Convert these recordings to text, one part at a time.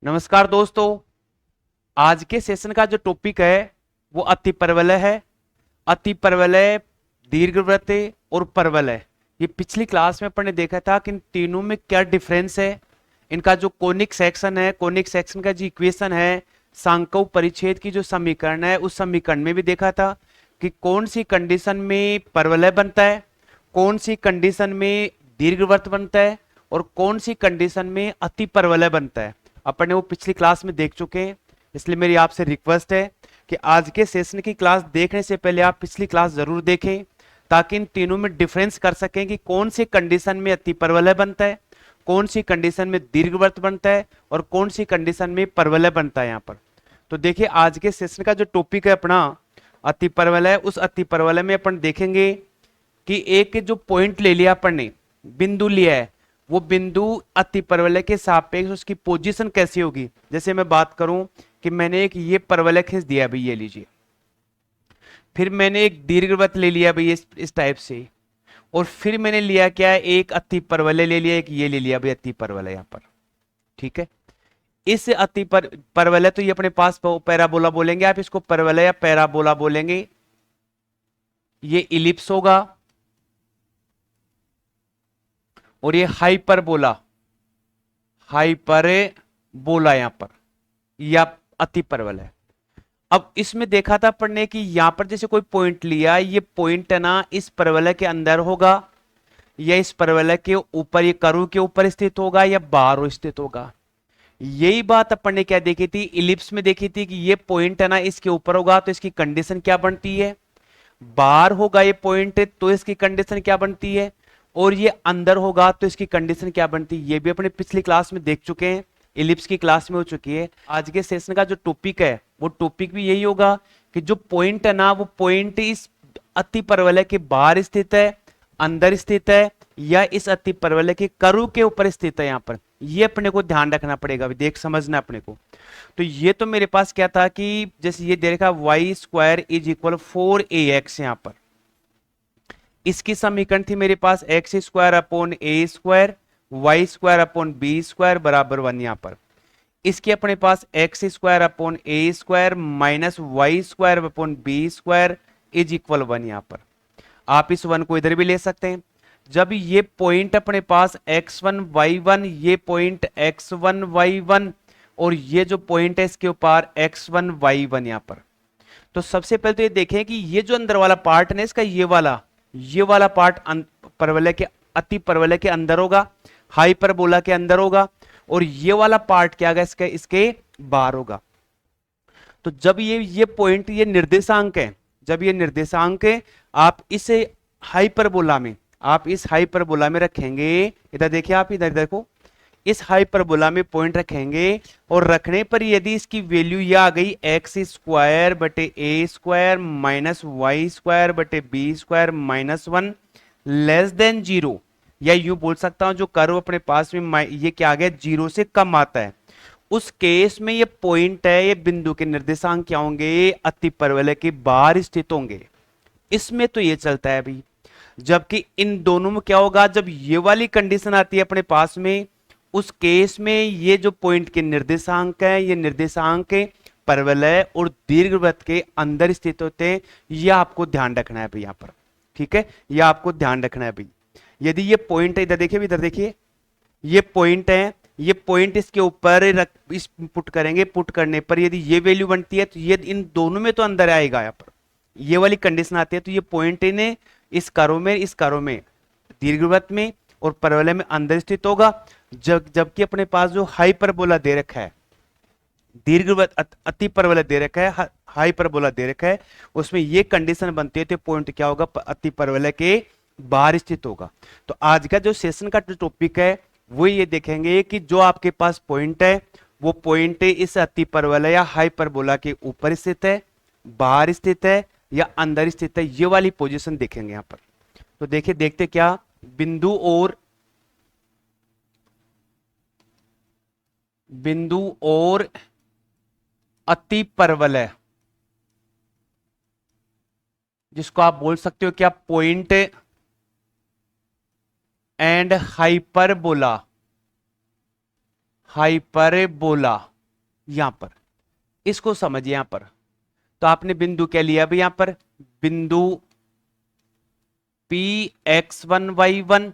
नमस्कार दोस्तों। आज के सेशन का जो टॉपिक है वो अति परवलय है। अति परवलय, दीर्घवृत्त और परवलय। ये पिछली क्लास में अपन ने देखा था कि इन तीनों में क्या डिफरेंस है। इनका जो कोनिक सेक्शन है, कोनिक सेक्शन का जो इक्वेशन है, सांकव परिच्छेद की जो समीकरण है, उस समीकरण में भी देखा था कि कौन सी कंडीशन में परवलय बनता है, कौन सी कंडीशन में दीर्घवृत्त बनता है और कौन सी कंडीशन में अति परवलय बनता है। अपन ने वो पिछली क्लास में देख चुके हैं। इसलिए मेरी आपसे रिक्वेस्ट है कि आज के सेशन की क्लास देखने से पहले आप पिछली क्लास जरूर देखें, ताकि इन तीनों में डिफरेंस कर सकें कि कौन सी कंडीशन में अति परवलय बनता है, कौन सी कंडीशन में दीर्घवृत्त बनता है और कौन सी कंडीशन में परवलय बनता है। यहाँ पर तो देखिए, आज के सेशन का जो टॉपिक है अपना अति परवलय, उस अति परवलय में अपन देखेंगे कि एक जो पॉइंट ले लिया अपन ने, बिंदु लिया है, वो बिंदु अति परवलय के सापेक्ष उसकी पोजीशन कैसी होगी। जैसे मैं बात करूं कि मैंने एक ये परवलय खींच दिया भाई, ये लीजिए, फिर मैंने एक दीर्घवृत्त ले लिया भाई इस टाइप से, और फिर मैंने लिया क्या, एक अति परवलय ले लिया, एक ये ले लिया भाई अति परवलय यहाँ पर। ठीक है, इस परवलय तो ये अपने पास पैराबोला बोलेंगे, आप इसको परवलय या पैराबोला बोलेंगे। ये इलिप्स होगा और ये हाइपरबोला, हाइपरबोला यहां पर, या अति परवलय। अब इसमें देखा था अपन ने कि यहां पर जैसे कोई पॉइंट लिया, ये पॉइंट है ना इस परवलय के अंदर होगा या इस परवलय के ऊपर, ये कर्व के ऊपर स्थित होगा या बाहर स्थित होगा। यही बात अपन ने क्या देखी थी, इलिप्स में देखी थी कि ये पॉइंट है ना इसके ऊपर होगा तो इसकी कंडीशन क्या बनती है, बाहर होगा ये पॉइंट तो इसकी कंडीशन क्या बनती है, और ये अंदर होगा तो इसकी कंडीशन क्या बनती है। ये भी अपने पिछली क्लास में देख चुके हैं, इलिप्स की क्लास में हो चुकी है। आज के सेशन का जो टॉपिक है वो टॉपिक भी यही होगा कि जो पॉइंट है ना, वो पॉइंट इस अति परवलय के बाहर स्थित है, अंदर स्थित है, या इस अति परवलय के कर्व के ऊपर स्थित है। यहाँ पर ये अपने को ध्यान रखना पड़ेगा, देख समझना अपने को। तो ये तो मेरे पास क्या था कि जैसे ये देखा Y square is equal 4ax, यहाँ पर इसकी समीकरण थी मेरे पास X square upon A square, Y square upon B square बराबर 1। यहाँ पर इसके अपने पास X square upon A square minus Y square upon B square is equal 1। यहाँ पर आप इस 1 को इधर भी ले सकते हैं। जब ये पॉइंट अपने पास x1 y1, ये पॉइंट x1 y1 और ये जो पॉइंट है इसके ऊपर x1 y1 यहाँ पर, तो सबसे पहले तो ये देखें कि ये जो अंदर वाला पार्ट है ना इसका, ये वाला पार्ट परवलय के, अति परवलय के अंदर होगा, हाइपरबोला के अंदर होगा, और ये वाला पार्ट क्या होगा, इसके बाहर होगा। तो जब ये पॉइंट, ये निर्देशांक है, जब ये निर्देशांक है, आप इसे हाइपरबोला में, आप इस हाइपरबोला में रखेंगे, इधर देखिए, आप इधर देखो, इस हाइपरबोला में पॉइंट रखेंगे, और रखने पर यदि इसकी वैल्यू ये आ गई एक्स स्क्वायर बटे a square minus Y square बटे b square minus 1 less than 0, या यूं बोल सकता हूं जो कर्व अपने पास में ये क्या आ गया, 0 से कम आता है, उस केस में ये पॉइंट है, ये बिंदु के निर्देशांक क्या होंगे, अति परवलय के बाहर स्थित होंगे। इसमें तो ये चलता है भाई। जबकि इन दोनों में क्या होगा, जब ये वाली कंडीशन आती है अपने पास में, उस केस में ये जो पॉइंट के निर्देशांक है, ये निर्देशांक परवलय और दीर्घवृत्त के अंदर स्थित होते हैं। यह आपको ध्यान रखना है भाई यहाँ पर। ठीक है, यह आपको ध्यान रखना है भाई। यदि ये पॉइंट है, इधर देखिए, इधर देखिए, ये पॉइंट है, ये पॉइंट इसके ऊपर इस पुट करेंगे, पुट करने पर यदि ये वैल्यू बनती है तो ये इन दोनों में तो अंदर आएगा। यहाँ पर ये वाली कंडीशन आती है तो ये पॉइंट इन्हें इस कर्व में दीर्घवृत्त में और परवलय में अंदर स्थित होगा। जबकि अपने पास जो हाइपरबोला दे रखा है, दीर्घवृत्त अति परवलय दे रखा है, हाइपरबोला दे रखा है, उसमें ये कंडीशन बनती है तो पॉइंट क्या होगा, अति परवलय के बाहर स्थित होगा। तो आज का जो सेशन का जो टॉपिक है वो ये देखेंगे कि जो आपके पास पॉइंट है, वो पॉइंट इस अति परवलय या हाइपरबोला के ऊपर स्थित है, बाहर स्थित है या अंदर स्थित है। ये वाली पोजीशन देखेंगे यहां पर। तो देखिए, देखते क्या, बिंदु और अति परवलय, जिसको आप बोल सकते हो क्या, पॉइंट एंड हाइपरबोला, हाइपरबोला यहां पर, इसको समझिए यहां पर। तो आपने बिंदु क्या लिया भाई, यहां पर बिंदु P(x1, y1)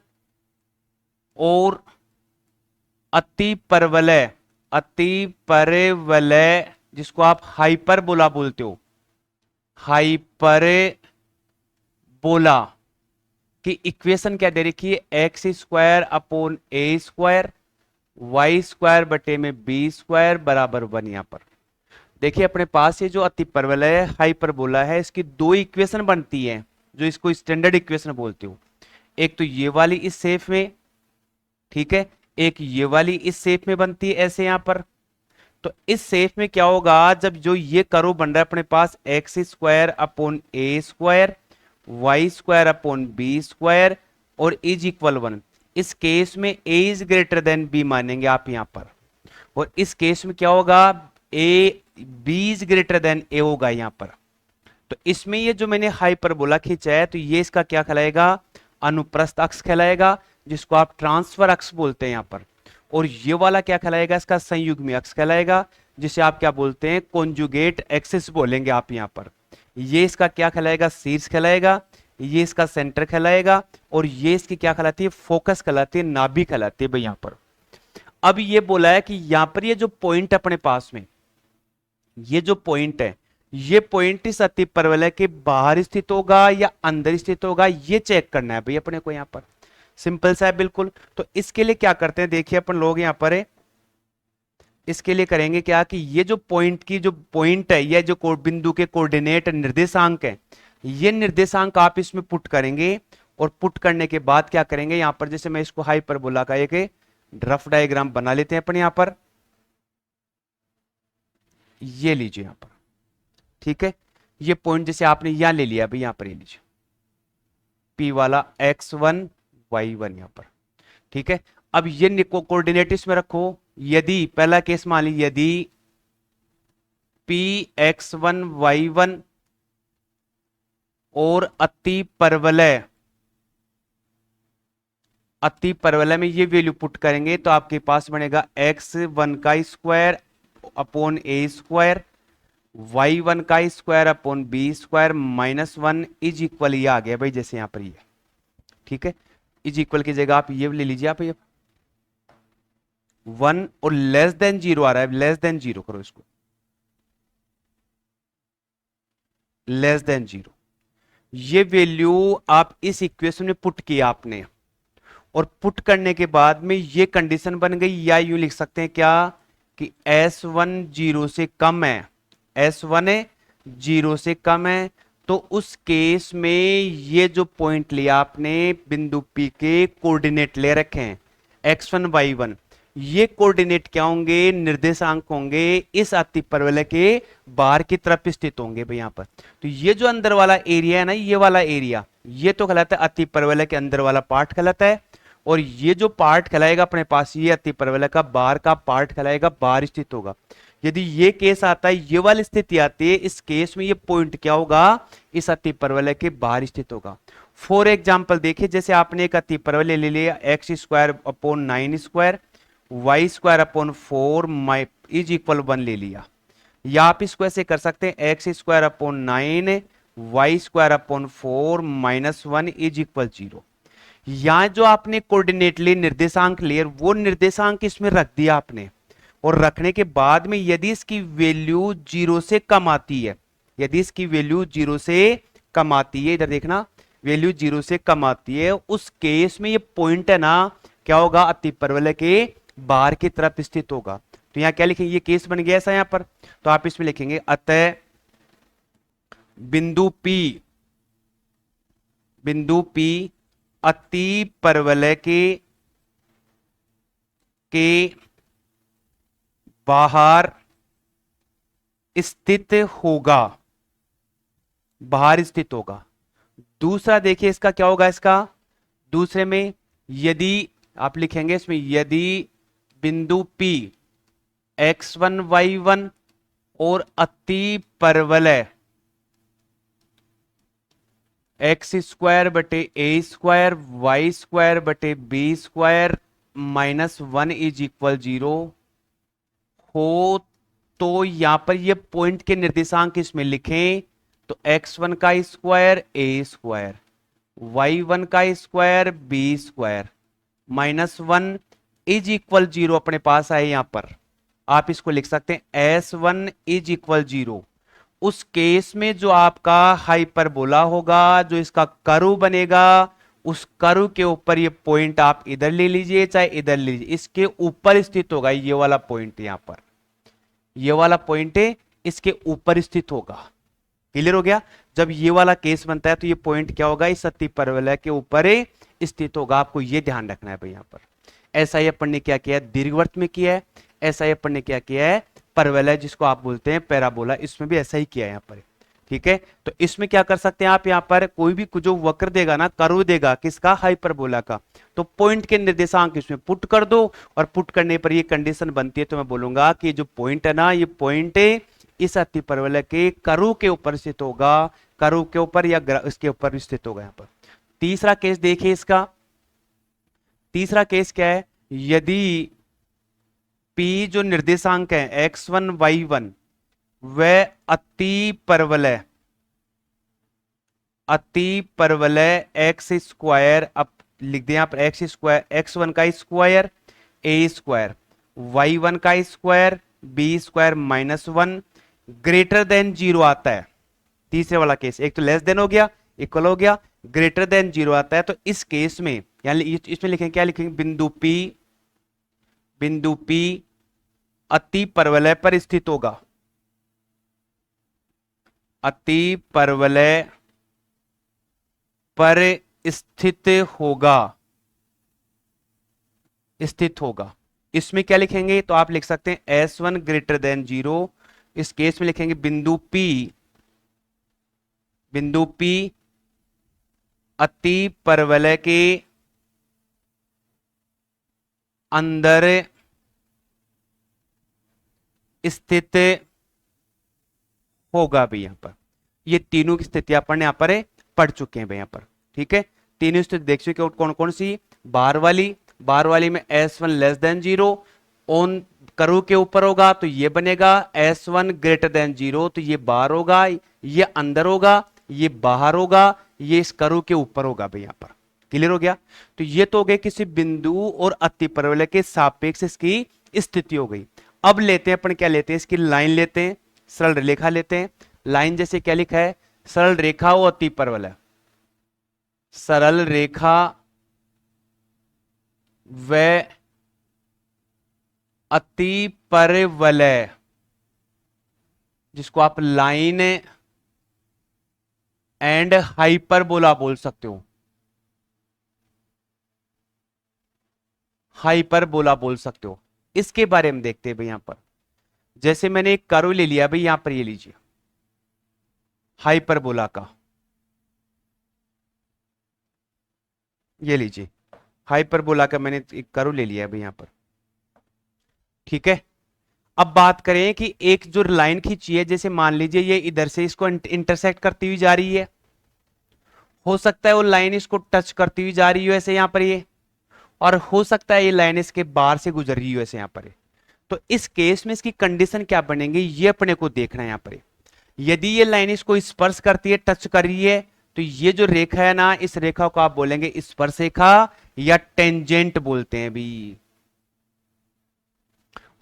और अति परवलय, अति परवलय जिसको आप हाइपरबोला बोलते हो, हाइपरबोला की इक्वेशन क्या दे रखी है, x² / a², y² बटे में b² बराबर 1। यहां पर देखिए अपने पास ये जो अति परवलय हाइपरबोला है, इसकी दो इक्वेशन बनती है जो इसको स्टैंडर्ड इक्वेशन बोलते हो। एक तो ये वाली इस शेप में, ठीक है, एक ये वाली इस शेप में बनती है ऐसे यहां पर। तो इस शेप में क्या होगा, जब जो ये कर्व बन रहा है अपने पास x² / a², y² / b² और इज इक्वल 1, इस केस में a is greater than b मानेंगे आप यहां पर, और इस केस में क्या होगा, b is greater than a होगा यहां पर। तो इसमें ये जो मैंने हाइपरबोला खींचा है, तो ये इसका क्या कहलाएगा, अनुप्रस्थ अक्ष कहलाएगा, जिसको आप ट्रांसफर अक्ष बोलते हैं यहां पर। और ये वाला क्या कहलाएगा, इसका संयुग्मी अक्ष कहलाएगा, जिसे आप क्या बोलते हैं, कॉन्जुगेट एक्सिस बोलेंगे आप यहां पर। ये इसका क्या कहलाएगा, शीर्ष कहलाएगा, ये इसका सेंटर कहलाएगा, और ये इसकी क्या कहलाती है, फोकस कहलाती है, नाभि कहलाती है भाई यहां पर। अब ये बोला है कि यहां पर ये जो पॉइंट अपने पास में, ये जो पॉइंट है, ये पॉइंट इस अति परवलय के बाहर स्थित होगा या अंदर स्थित होगा, ये चेक करना है भाई अपने को यहां पर। सिंपल सा है बिल्कुल। तो इसके लिए क्या करते हैं, देखिए अपन लोग यहां पर है, इसके लिए करेंगे क्या कि ये जो पॉइंट की जो पॉइंट है, ये जो बिंदु के कोऑर्डिनेट निर्देशांक है, ये निर्देशांक आप इसमें पुट करेंगे, और पुट करने के बाद क्या करेंगे यहां पर, जैसे मैं इसको हाइपरबोला का एक रफ डायग्राम बना लेते हैं अपन यहां पर, ये लीजिए यहां पर, ठीक है। ये पॉइंट जैसे आपने यहां ले लिया भाई, यहां पर ये लीजिए P वाला x1 y1 यहां पर, ठीक है। अब ये कोऑर्डिनेट इसमें रखो, यदि पहला केस मान ली, यदि P(x1, y1) और अति परवलय, अति परवलय में ये वैल्यू पुट करेंगे तो आपके पास बनेगा x1² / a², y1² / b² -1 is equal, ये आ गया भाई जैसे यहां पर ये, ठीक है। इज इक्वल की जगह आप ये ले लीजिए, आप ये 1 और लेस देन 0 आ रहा है, लेस देन 0 करो इसको, लेस देन 0। ये वैल्यू आप इस इक्वेशन में पुट किया आपने, और पुट करने के बाद में ये कंडीशन बन गई, या यूं लिख सकते हैं क्या कि S1 0 से कम है, S1 0 से कम है, तो उस केस में ये जो पॉइंट लिया आपने, बिंदु P के कोऑर्डिनेट ले रखे हैं x1 y1, ये कोऑर्डिनेट क्या होंगे, निर्देशांक होंगे इस अति परवलय के बाहर की तरफ स्थित होंगे भाई यहां पर। तो ये जो अंदर वाला एरिया है ना, ये वाला एरिया, ये तो कहलाता है अति परवलय के अंदर वाला पार्ट कहलाता है, और ये जो पार्ट कहलाएगा अपने पास, ये अति परवलय का बाहर का पार्ट कहलाएगा, बाहर स्थित होगा। यदि ये केस आता है, ये वाली स्थिति आती है, इस केस में ये पॉइंट क्या होगा, इस अति परवलय के बाहर स्थित होगा। फॉर एग्जाम्पल देखिए, जैसे आपने एक अति परवलय ले लिया x² / 9², y² / 4 इज इक्वल 1 ले लिया, या आप इसको ऐसे कर सकते हैं x² / 9 y² / 4 -1 इज इक्वल 0। यहां जो आपने कोऑर्डिनेट लिए, निर्देशांक लिए, वो निर्देशांक इसमें रख दिया आपने, और रखने के बाद में यदि इसकी वैल्यू 0 से कम आती है, यदि इसकी वैल्यू 0 से कम आती है, इधर देखना, वैल्यू 0 से कम आती है, उस केस में ये पॉइंट है ना, क्या होगा, अति परवलय के बाहर की तरफ स्थित होगा। तो यहां क्या लिखेंगे, ये केस बन गया ऐसा यहां पर, तो आप इसमें लिखेंगे अतः बिंदु P अति परवलय के बाहर स्थित होगा, बाहर स्थित होगा। दूसरा देखिए इसका क्या होगा, इसका दूसरे में यदि आप लिखेंगे इसमें, यदि बिंदु P x1 y1 और अति परवलय x² बटे a² y² बटे b² -1 इज इक्वल 0 हो, तो यहां पर ये पॉइंट के निर्देशांक इसमें लिखें तो x1 का स्क्वायर a स्क्वायर, y1 का square b square -1 is equal 0 अपने पास आए। यहां पर आप इसको लिख सकते हैं s1 इज इक्वल 0। उस केस में जो आपका हाइपरबोला होगा, जो इसका कर्व बनेगा, उस कर्व के ऊपर ये पॉइंट आप इधर ले लीजिए चाहे इधर ले लीजिए, इसके ऊपर स्थित होगा ये वाला पॉइंट। यहां पर ये वाला पॉइंट है इसके ऊपर स्थित होगा। क्लियर हो गया? जब ये वाला केस बनता है तो ये पॉइंट क्या होगा, इस अति परवलय के ऊपर स्थित होगा। आपको ये ध्यान रखना है भाई। यहां पर ऐसा ही अपन ने क्या किया है, दीर्घवृत्त में किया है। ऐसा ही अपन ने क्या किया है, परवलय जिसको आप बोलते हैं पैराबोला, इसमें भी ऐसा ही किया है यहां पर। ठीक है, तो इसमें क्या कर सकते हैं आप, यहां पर कोई भी जो वक्र देगा ना, कर्व देगा किसका, हाइपरबोला का, तो पॉइंट के निर्देशांक इसमें पुट कर दो और पुट करने पर ये कंडीशन बनती है तो मैं बोलूंगा कि जो पॉइंट है ना, ये पॉइंट इस अति परवलय के कर्व के ऊपर स्थित होगा, कर्व के ऊपर या इसके ऊपर स्थित होगा। यहां पर तीसरा केस देखिए इसका। तीसरा केस क्या है, यदि P जो निर्देशांक है x1 y1 वह अति परवलय एक्स स्क्वायर, अब लिख दें आप एक्स स्क्वायर, x1 का स्क्वायर a स्क्वायर, y1 का square b square -1 greater than 0 आता है। तीसरे वाला केस, एक तो लेस देन हो गया, इक्वल हो गया, ग्रेटर देन 0 आता है। तो इस केस में यानी इसमें लिखेंगे क्या, लिखेंगे बिंदु P अति परवलय पर स्थित होगा, अति परवलय पर स्थित होगा। इसमें क्या लिखेंगे, तो आप लिख सकते हैं S1 ग्रेटर देन 0। इस केस में लिखेंगे बिंदु P अति परवलय के अंदर स्थित होगा भी। यहां पर ये तीनों की स्थितियां अपन यहां पर पढ़ चुके हैं भाई। यहां पर ठीक है, तीनों स्थिति देख चुके, कौन कौन सी, बार वाली में S1 less than 0 on curve के ऊपर होगा तो ये बनेगा S1 ग्रेटर देन 0, तो ये बाहर होगा, ये अंदर होगा, ये बाहर होगा, ये इस कर्व के ऊपर होगा भाई। यहां पर क्लियर हो गया? तो ये तो हो गए किसी बिंदु और अति परवलय के सापेक्ष इसकी स्थिति हो गई। अब लेते हैं अपन, क्या लेते हैं, इसकी लाइन लेते हैं, सरल रेखा लेते हैं। लाइन जैसे क्या लिखा है, सरल रेखा और अति परवलय, सरल रेखा व अति परवलय, जिसको आप लाइन एंड हाइपरबोला बोल सकते हो, हाइपरबोला बोल सकते हो। इसके बारे में देखते हैं भाई। यहां पर जैसे मैंने एक कर्व ले लिया भाई, यहां पर ये लीजिए हाइपरबोला का, ये लीजिए हाइपरबोला का मैंने एक कर्व ले लिया है भाई यहां पर। ठीक है, अब बात करें कि एक जो लाइन खींची है, जैसे मान लीजिए ये इधर से इसको इंटरसेक्ट करती हुई जा रही है, हो सकता है वो लाइन इसको टच करती हुई जा रही हो ऐसे यहां पर ये, और हो सकता है ये लाइन इसके बाहर से गुजर रही हो ऐसे यहां पर। तो इस केस में इसकी कंडीशन क्या बनेगी, ये अपने को देखना है यहां पर। यदि ये लाइन इसको स्पर्श करती है, टच कर रही है, तो ये जो रेखा है ना, इस रेखा को आप बोलेंगे स्पर्श रेखा या टेंजेंट बोलते हैं भी।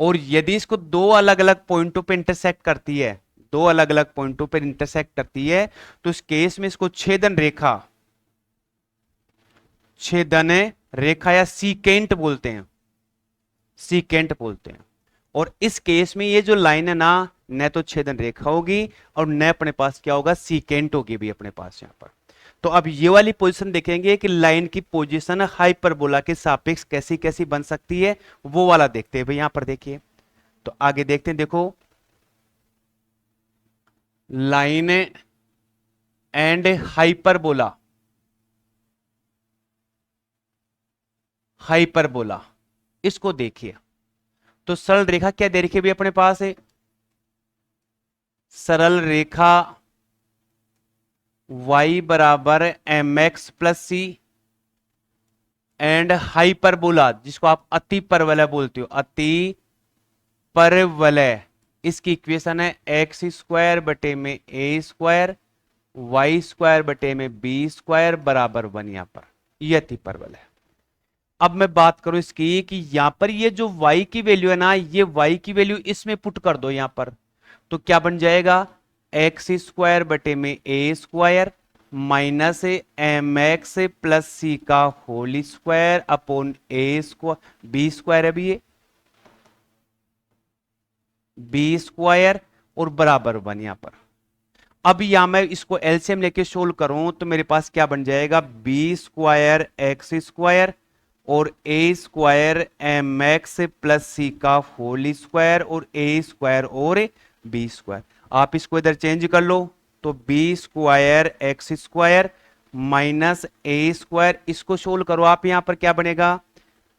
और यदि इसको दो अलग अलग पॉइंटों पे इंटरसेक्ट करती है, दो अलग अलग पॉइंटों पर इंटरसेक्ट करती है, तो इस केस में इसको छेदन रेखा या सीकेंट बोलते हैं, सीकेंट बोलते हैं। और इस केस में ये जो लाइन है ना, न तो छेदन रेखा होगी और न अपने पास क्या होगा, सीकेंट होगी भी अपने पास यहां पर। तो अब ये वाली पोजीशन देखेंगे कि लाइन की पोजीशन हाइपरबोला के सापेक्ष कैसी कैसी बन सकती है, वो वाला देखते हैं भाई। यहां पर देखिए, तो आगे देखते हैं, देखो लाइन एंड हाइपरबोला, हाइपरबोला इसको देखिए। तो सरल रेखा क्या दे रखी है भी अपने पास है, सरल रेखा y बराबर mx plus c and hyperbola, जिसको आप अति परवलय बोलते हो, अति परवलय इसकी इक्वेशन है एक्स स्क्वायर बटे में ए स्क्वायर वाई स्क्वायर बटे में बी स्क्वायर बराबर 1 यहां पर ये अति परवल है। अब मैं बात करूं इसकी कि यहां पर ये जो y की वैल्यू है ना, ये y की वैल्यू इसमें पुट कर दो यहां पर, तो क्या बन जाएगा एक्स स्क्वायर बटे में A square minus M x plus C का whole square upon A square B square है भी ये बी स्क्वायर और बराबर 1 यहां पर। अब यहां मैं इसको एलसीएम लेके सोल्व करूं तो मेरे पास क्या बन जाएगा बी स्क्वायर एक्स स्क्वायर और A square M x plus C का होल स्क्वायर और ए स्क्वायर और बी स्क्वायर। आप इसको इधर चेंज कर लो तो B square X square minus ए स्क्वायर, इसको सोल्व करो आप, यहां पर क्या बनेगा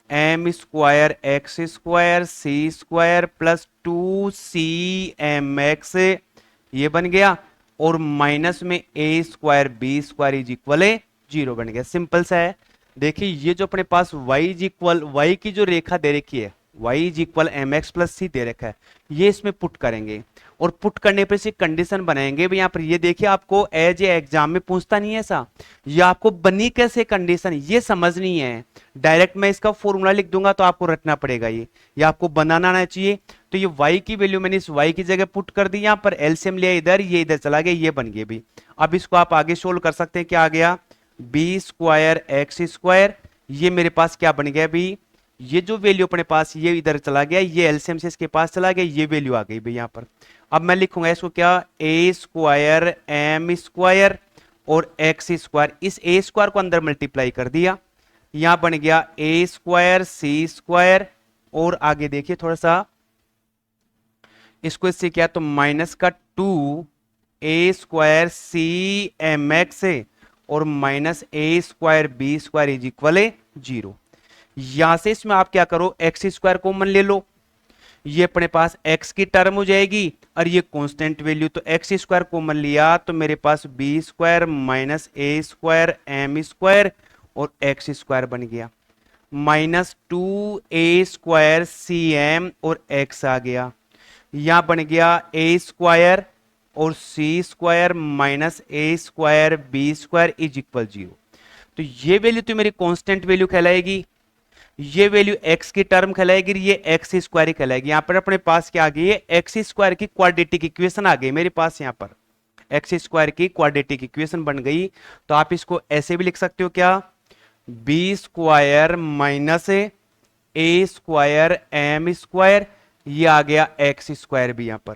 M square X square C square plus 2 M X ये बन गया और माइनस में A square B square is equal 0 बन गया। सिंपल सा है। देखिए ये जो अपने पास y इज इक्वल y की जो रेखा दे रखी है y is equal M x plus C दे रखा है, ये इसमें पुट करेंगे और पुट करने पर से कंडीशन बनाएंगे भाई। यहाँ पर ये देखिए आपको एज ए एग्जाम में पूछता नहीं है ऐसा, ये आपको बनी कैसे कंडीशन ये समझनी है। डायरेक्ट मैं इसका फॉर्मूला लिख दूंगा तो आपको रटना पड़ेगा, ये आपको बनाना आना चाहिए। तो ये y की वैल्यू मैंने इस y की जगह पुट कर दी, यहाँ पर एलसीएम लिया इधर, ये इधर चला गया, ये बन गया भी। अब इसको आप आगे सोल्व कर सकते हैं, क्या आ गया बी स्क्वायर एक्स स्क्वायर, ये मेरे पास क्या बन गया भी, ये जो वैल्यू अपने पास ये इधर चला गया, ये एलसीएम से इसके पास चला गया, ये वैल्यू आ गई भाई यहाँ पर। अब मैं लिखूंगा इसको क्या ए स्क्वायर एम स्क्वायर और एक्स स्क्वायर, इस ए स्क्वायर को अंदर मल्टीप्लाई कर दिया, यहां बन गया ए स्क्वायर सी स्क्वायर और आगे देखिए थोड़ा सा इसको इससे क्या तो माइनस का 2 ए स्क्वायर सी एम एक्स और minus A square B square is equal 0। यहां से इसमें आप क्या करो एक्स स्क्वायर कॉमन ले लो, ये अपने पास x की टर्म हो जाएगी और ये कांस्टेंट वैल्यू, तो एक्स स्क्वायर कॉमन लिया तो मेरे पास बी स्क्वायर माइनस ए स्क्वायर एम स्क्वायर और एक्स स्क्वायर बन गया माइनस 2 ए स्क्वायर सी एम और x आ गया, यहां बन गया ए स्क्वायर और C square minus A square B square is equal 0। तो ये वैल्यू तो मेरी कांस्टेंट वैल्यू कहलाएगी, ये वैल्यू x की टर्म कहलाएगी, ये एक्स स्क्वायर ही कहलाएगी। यहां पर अपने पास क्या आ गई है एक्स स्क्वायर की क्वाड्रेटिक इक्वेशन आ गई मेरे पास, यहां पर एक्स स्क्वायर की क्वाड्रेटिक इक्वेशन बन गई। तो आप इसको ऐसे भी लिख सकते हो क्या बी स्क्वायर माइनस ए स्क्वायर एम स्क्वायर, ये आ गया एक्स स्क्वायर भी यहां पर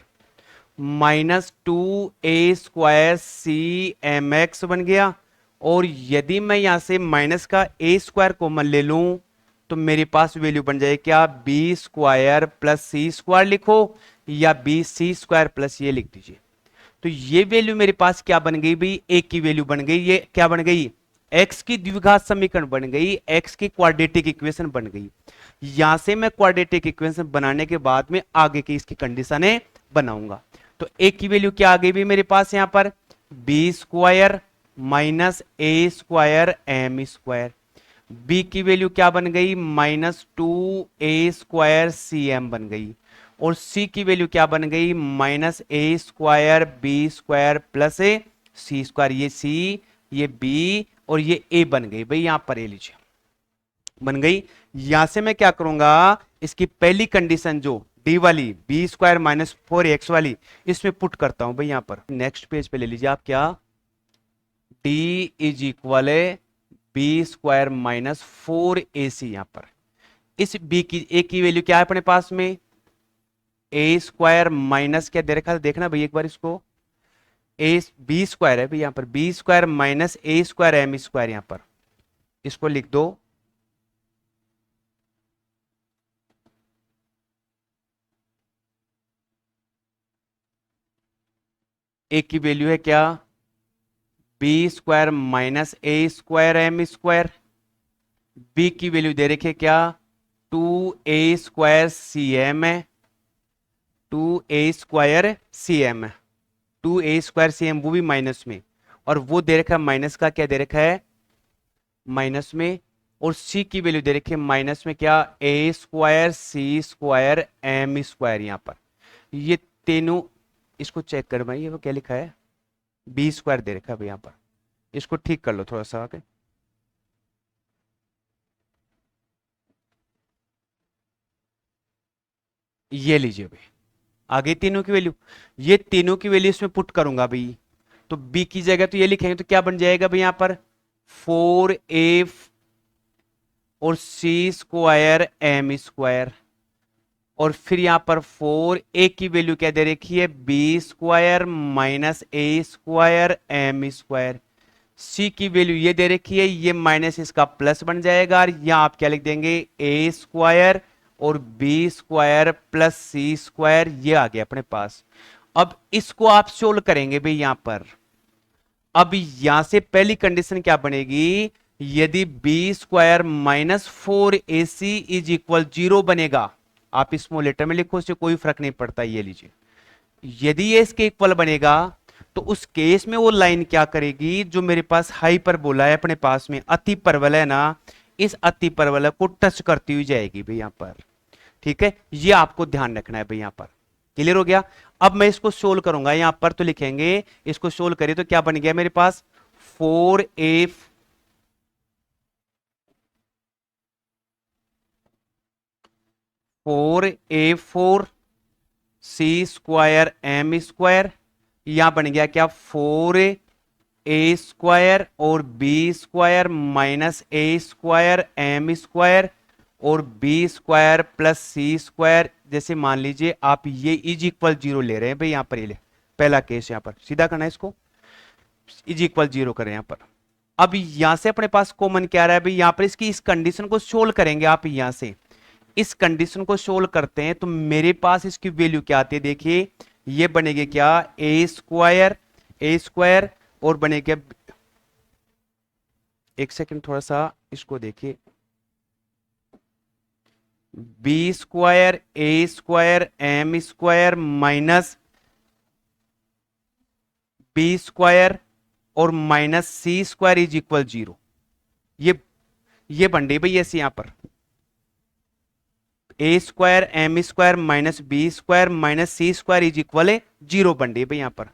माइनस 2 ए स्क्वायर सी एम एक्स बन गया, और यदि मैं यहां से माइनस का ए स्क्वायर कॉमन ले लूं तो मेरे पास वैल्यू बन जाए क्या बी स्क्वायर प्लस सी स्क्वायर लिखो या बी सी स्क्वायर प्लस ये लिख दीजिए। तो ये वैल्यू मेरे पास क्या बन गई भाई ए की वैल्यू बन गई, ये क्या बन गई एक्स की द्विघात समीकरण बन गई, एक्स की क्वाड्रेटिक इक्वेशन बन गई। यहां से मैं क्वाड्रेटिक इक्वेशन बनाने के बाद में आगे की इसकी कंडीशनें बनाऊंगा। तो ए की वैल्यू क्या आ गई भी मेरे पास यहां पर बी स्क्वायर माइनस ए स्क्वायर एम स्क्वायर, बी की वैल्यू क्या बन गई माइनस 2 ए स्क्वायर सी एम बन गई, और सी की वैल्यू क्या बन गई माइनस ए स्क्वायर बी स्क्वायर प्लस ए सी स्क्वायर, ये सी ये बी और ये ए बन गई भाई, यहां पर ए लीजिए बन गई। यहां से मैं क्या करूंगा इसकी पहली कंडीशन जो डी वाली बी स्क्वायर माइनस 4x वाली इसमें पुट करता हूं भाई यहां पर। नेक्स्ट पेज पे ले लीजिए आप क्या D is equal b square minus 4ac, यहां पर इस बी की ए की वैल्यू क्या है अपने पास में ए स्क्वायर माइनस क्या दे रखा है देखना भाई एक बार इसको, ए बी स्क्वायर है भाई यहां पर बी स्क्वायर माइनस ए स्क्वायर एम स्क्वायर, यहां पर इसको लिख दो ए की वैल्यू है क्या बी स्क्वायर माइनस ए स्क्वायर एम स्क्वायर, बी की वैल्यू दे रखी है क्या 2a स्क्वायर सी एम है, 2a स्क्वायर सी एम है, 2a स्क्वायर सी एम वो भी माइनस में, और वो दे रखा है माइनस का क्या दे रखा है माइनस में, और c की वैल्यू दे रखी है माइनस में क्या ए square C square M square, यहां पर ये तीनों, इसको चेक कर भाई, ये वो क्या लिखा है, बी स्क्वायर दे रखा है भाई यहाँ पर, इसको ठीक कर लो थोड़ा सा आगे। ये लीजिए भाई, आगे तीनों की वैल्यू, ये तीनों की वैल्यू इसमें पुट करूंगा भाई, तो बी की जगह तो ये लिखेंगे तो क्या बन जाएगा भाई यहाँ पर, 4a और सी स्क्वायर एम स्क्वायर, और फिर यहां पर 4a की वैल्यू क्या दे रखी है, बी स्क्वायर माइनस ए स्क्वायर एम स्क्वायर, सी की वैल्यू ये दे रखी है, ये माइनस इसका प्लस बन जाएगा, और यहां आप क्या लिख देंगे, ए स्क्वायर और बी स्क्वायर प्लस सी स्क्वायर, ये आ गया अपने पास। अब इसको आप सोल्व करेंगे भाई यहां पर, अब यहां से पहली कंडीशन क्या बनेगी, यदि b square minus 4ac is equal 0 बनेगा, आप स्मॉल लेटर में लिखो, उससे कोई फर्क नहीं पड़ता, ये लीजिए, यदि ये इसके इक्वल बनेगा तो उस केस में वो लाइन क्या करेगी, जो मेरे पास हाइपरबोला है अपने पास में, अति परवलय है ना, इस अति परवलय को टच करती हुई जाएगी भाई यहां पर, ठीक है, ये आपको ध्यान रखना है भाई यहां पर। क्लियर हो गया। अब मैं इसको सोल्व करूंगा यहां पर, तो लिखेंगे, इसको सोल्व करिए तो क्या बन गया मेरे पास, 4a 4a4 सी स्क्वायर एम स्क्वायर, यहां बन गया क्या, 4a स्क्वायर और बी स्क्वायर माइनस ए स्क्वायर एम स्क्वायर और बी स्क्वायर प्लस सी स्क्वायर, जैसे मान लीजिए आप ये इज इक्वल 0 ले रहे हैं भाई यहां पर, ये ले पहला केस यहां पर सीधा करना है, इसको इज इक्वल 0 करें यहां पर। अब यहां से अपने पास कॉमन क्या रहा है भाई, यहां पर इसकी इस कंडीशन को सोल्व करेंगे, आप यहां से इस कंडीशन को सोल्व करते हैं तो मेरे पास इसकी वैल्यू क्या आती है, देखिए ये बनेगी क्या, ए स्क्वायर और बनेगा, एक सेकंड थोड़ा सा इसको देखिए, B square A square M square minus B square और minus C square is equal 0, ये बन रही भाई ऐसे यहां पर, A square M square minus B square minus C square is equal 0 बन रही है भाई यहां पर।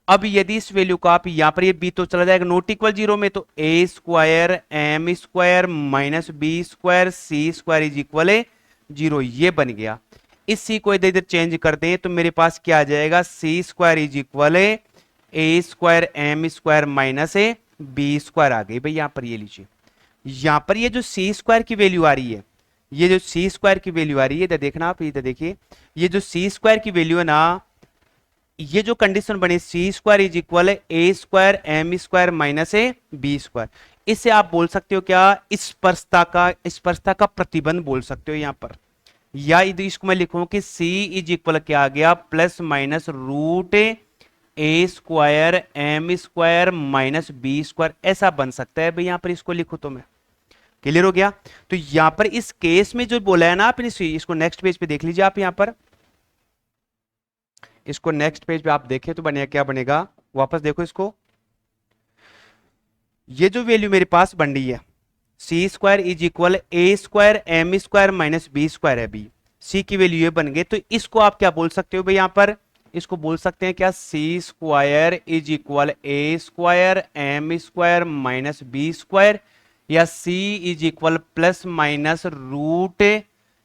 अब यदि इस वैल्यू को आप यहां पर, ये बी तो चला जाएगा नॉट इक्वल 0 में, तो A square M square minus B square C square is equal 0, ये बन गया। इस सी को इधर इधर चेंज कर दें तो मेरे पास क्या आ जाएगा, C square is equal A square M square minus B square आ गई भाई यहां पर, ये लीजिए, यहां पर ये जो सी स्क्वायर की वैल्यू आ रही है, ये जो सी स्क्वायर की वैल्यू आ रही है, इधर देखना आप, इधर देखिए, ये जो सी स्क्वायर की वैल्यू है ना, ये जो कंडीशन बनी, C square is equal A square M square minus B square, इससे आप बोल सकते हो क्या, स्पर्शता का प्रतिबंध बोल सकते हो यहां पर, या इसको मैं लिखूं कि C इज इक्वल क्या आ गया, प्लस माइनस रूट ए square M square minus B square, ऐसा बन सकता है भाई यहां पर, इसको लिखो तो मैं, क्लियर हो गया। तो यहां पर इस केस में जो बोला है ना आपने, इसको नेक्स्ट पेज पे देख लीजिए आप यहां पर, इसको नेक्स्ट पेज पे आप देखें तो बनेगा, क्या बनेगा, वापस देखो इसको, ये जो वैल्यू मेरे पास बन रही है, C square is equal A square M square minus B square है, बी सी की वैल्यू ये बन गई, तो इसको आप क्या बोल सकते हो भाई यहां पर, इसको बोल सकते हैं क्या, C square is equal A square M square minus B square, या C is equal plus minus root,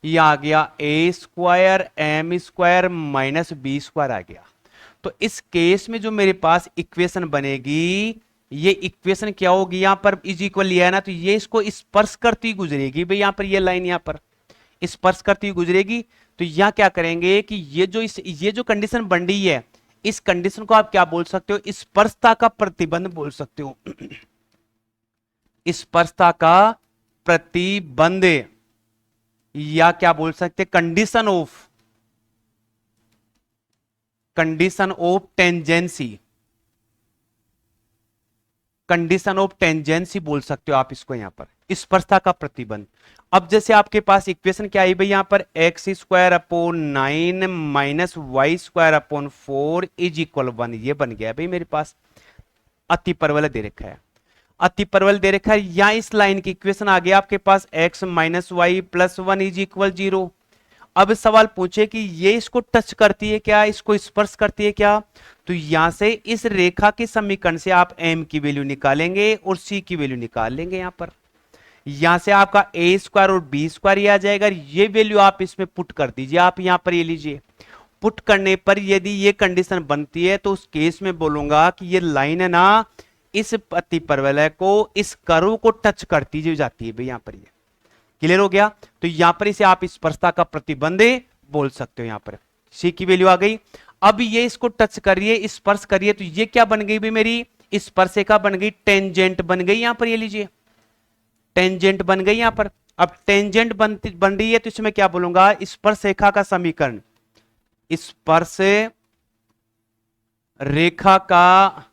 ये आ गया A square M square minus B square आ गया। तो इस केस में जो मेरे पास इक्वेशन बनेगी, ये इक्वेशन क्या होगी, यहां पर इज इक्वल लिया है ना, तो ये इसको स्पर्श करती गुजरेगी भाई यहां पर, ये लाइन यहां पर स्पर्श करती हुई गुजरेगी, तो यहां क्या करेंगे कि ये जो कंडीशन बन रही है, इस कंडीशन को आप क्या बोल सकते हो, स्पर्शता का प्रतिबंध बोल सकते हो, स्पर्शता का प्रतिबंध, या क्या बोल सकते, condition of tangency, condition of tangency बोल सकते हो आप इसको यहां पर, स्पर्शता का प्रतिबंध। अब जैसे आपके पास इक्वेशन क्या आई भाई यहां पर, x square upon 9 minus Y square upon 4 is equal 1, ये बन गया भाई मेरे पास, अति परवल दे रखा है, अति परवल दे रखा है, या इस लाइन की इक्वेशन आ गया आपके पास, X minus Y plus 1 is equal 0। अब सवाल पूछे कि ये इसको टच करती है क्या, इसको स्पर्श करती है क्या, तो यहां से इस रेखा के समीकरण से आप m की वैल्यू निकालेंगे और c की वैल्यू निकाल लेंगे। यहां से आपका ए स्क्वायर और बी स्क्वायर ये आ जाएगा, ये वैल्यू आप इसमें पुट कर दीजिए। आप यहां पर ये लीजिए, पुट करने पर यदि ये कंडीशन बनती है तो उस केस में बोलूंगा कि ये लाइन है ना, इस अति परवलय को, इस कर्व को टच करती जो जाती है भाई। यहां पर ये क्लियर हो गया। तो यहां पर इसे आप स्पर्शता का प्रतिबंध बोल सकते हो। यहां पर सी की वैल्यू आ गई। अब ये इसको टच करिए, स्पर्श करिए, तो ये क्या बन गई भाई, मेरी स्पर्शिका बन गई, टेंजेंट बन गई। यहां पर ये लीजिए, टेंजेंट बन गई यहां पर। अब टेंजेंट बन रही है तो इसमें क्या बोलूंगा, स्पर्शरेखा का समीकरण, स्पर्श रेखा का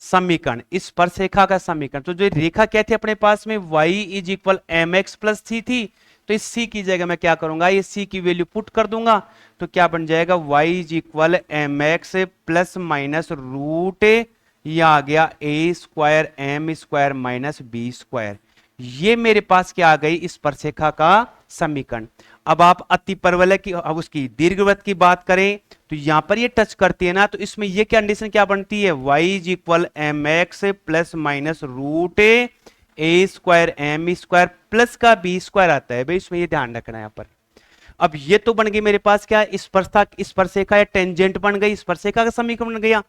समीकरण, स्पर्शरेखा का समीकरण। तो जो रेखा क्या थी अपने पास में, y is equal M x plus C थी, तो इस c की जगह मैं क्या करूंगा, ये c की वैल्यू पुट कर दूंगा, तो क्या बन जाएगा, y is equal M x plus minus root, ये आ गया A square M square minus B square. ये मेरे पास क्या आ गई, स्पर्शरेखा का समीकरण। अब आप अति परवलय की, अब उसकी दीर्घवृत्त की बात करें तो यहां पर ये टच करती है ना, तो इसमें ये कंडीशन क्या बनती है, y is equal M x plus minus root A square M square plus का बी स्क्वायर आता है भाई, इसमें ये ध्यान रखना है यहां पर। अब ये तो बन गई मेरे पास क्या, स्पर्शरेखा या टेंजेंट बन गई, स्पर्शरेखा का समीकरण बन गया।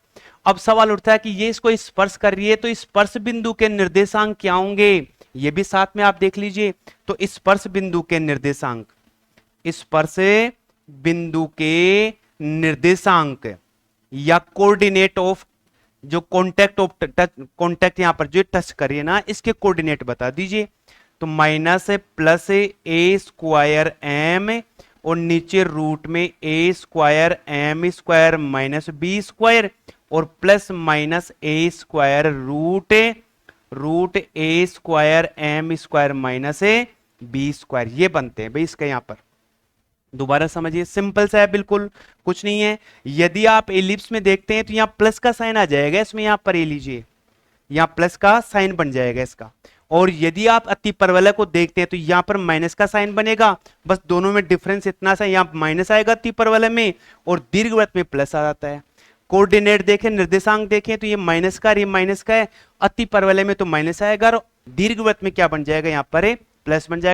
अब सवाल उठता है कि ये इसको स्पर्श कर रही है तो स्पर्श बिंदु के निर्देशांक क्या होंगे, ये भी साथ में आप देख लीजिए। तो स्पर्श बिंदु के निर्देशांक, स्पर्श बिंदु के निर्देशांक या कोऑर्डिनेट ऑफ, जो कॉन्टैक्ट ऑफ टच, कॉन्टैक्ट यहां पर जो टच करिए ना, इसके कोऑर्डिनेट बता दीजिए। तो minus plus A square M और नीचे रूट में A square M square minus B square और प्लस माइनस ए स्क्वायर रूट ए square M square minus B square, ये बनते हैं भाई इसका। यहां पर दोबारा समझिए, सिंपल सा है बिल्कुल, कुछ नहीं है। यदि आप एलिप्स में देखते हैं तो यहां प्लस का साइन आ जाएगा इसमें, यहां पर ये लीजिए, यहां प्लस का साइन बन जाएगा इसका। और यदि आप अति परवलय को देखते हैं तो यहां पर माइनस का साइन बनेगा, बस दोनों में डिफरेंस इतना सा, यहां माइनस आएगा अति परवलय में और दीर्घवृत्त में प्लस आ जाता है। कोऑर्डिनेट देखें, निर्देशांक देखें तो ये माइनस का, ये माइनस का है, अति परवलय में तो माइनस आएगा और दीर्घवृत्त में क्या बन जाएगा, यहां पर प्लस बन जाएगा।